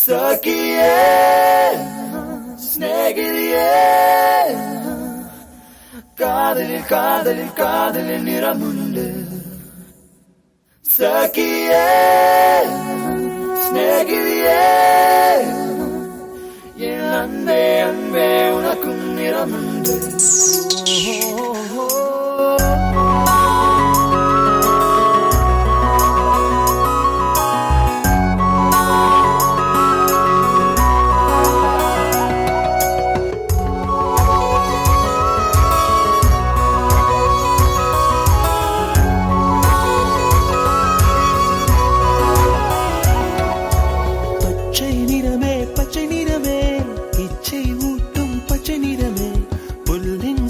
സഖിയേ സ്നേഹിതയേ കാതലിൽ കാതലിൽ കാതലിൽ നിറമുണ്ട് സഖിയേ സ്നേഹിതയേ என் அன்பே அன்பே உனக்கும் நிறமுண்டு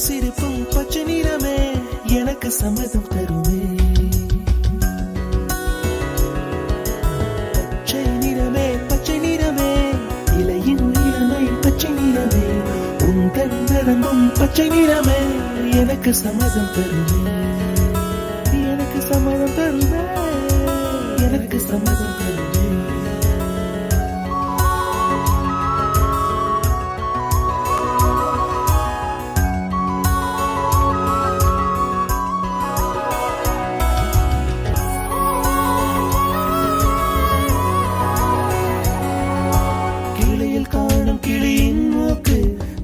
சிரிப்பும் பச்சை நிறமே எனக்கு சம்மதம் தருமே பச்சை நிறமே இலையின் நிறமை பச்சை நிறமே உங்கள் நரம்பும் பச்சை நிறமே எனக்கு சம்மதம் தருமே எனக்கு சம்மதம் தருமே எனக்கு சம்மதம் தருமே கிளியின் மூக்கு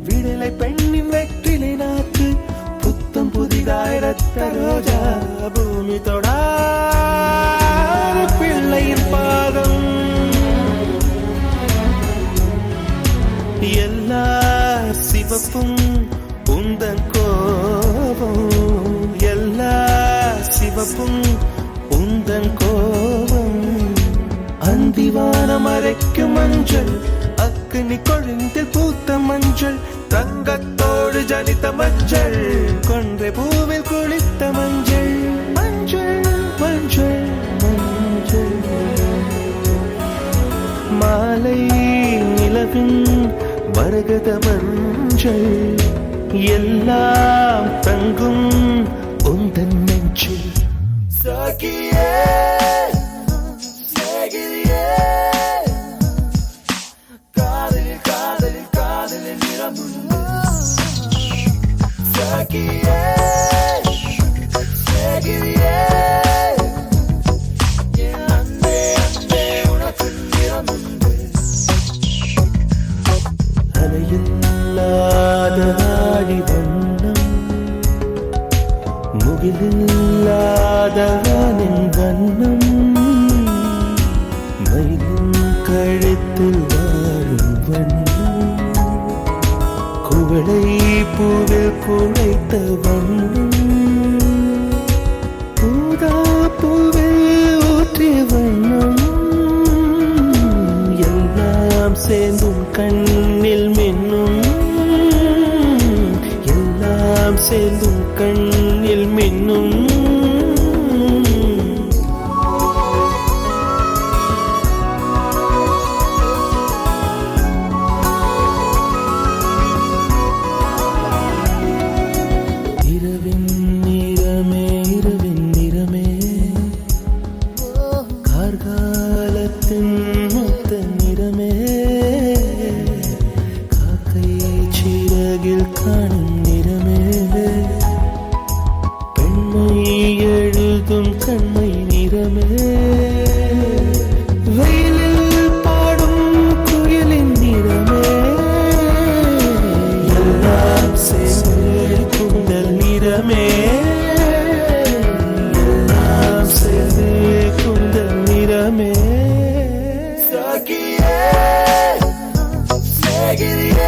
விடலை பெண்ணின் வெற்றிலை நாக்கு புத்தம் புதிதாய் ரத்த ரோஜா பூமி தொடா பிள்ளையின் பாதம் எல்லா சிவப்பும் உந்தன் கோபம் எல்லா சிவப்பும் உந்தன் கோபம் அந்திவானம் அரைக்கும் மஞ்சள் அக்னி கொழுந்தில் பூத்த மஞ்சள் தங்கத்தோடு ஜனித்த மஞ்சள் கொன்றை பூவில் குளித்த மஞ்சள் மஞ்சள் மஞ்சள் மஞ்சள் மாலை நிலவின் மரகத மஞ்சள் எல்லாம் தங்கும் உந்தன் நெஞ்சில் சகியே அலையில்லாத ஆடி வண்ணம் முகிலில்லாத வானின் வண்ணம் மயிலும் கழுத்தில் வாழும் வண்ணம் குவளை பூவில் குழைத்த வண்ணம் பூதா பூவில் ஊற்றிய வண்ணம் எல்லாம் சேர்ந்தும் கண்ணில் மின்னும் எல்லாம் சேர்ந்தும் கண்ணில் மின்னும் இரவின் நிறமே கார்காலத்தின் மொத்த நிறமே காக்கை சிறகில் காணும் நிறமே பெண்மை எழுதும் கண்மை நிறமே வெயிலில் பாடும் குயிலின் நிறமே எல்லாம் சேர்ந்து குண்டல் நிறமே எல்லாம் சேர்ந்து குண்டல் நிறமே சகியே ஸ்நேகிதியே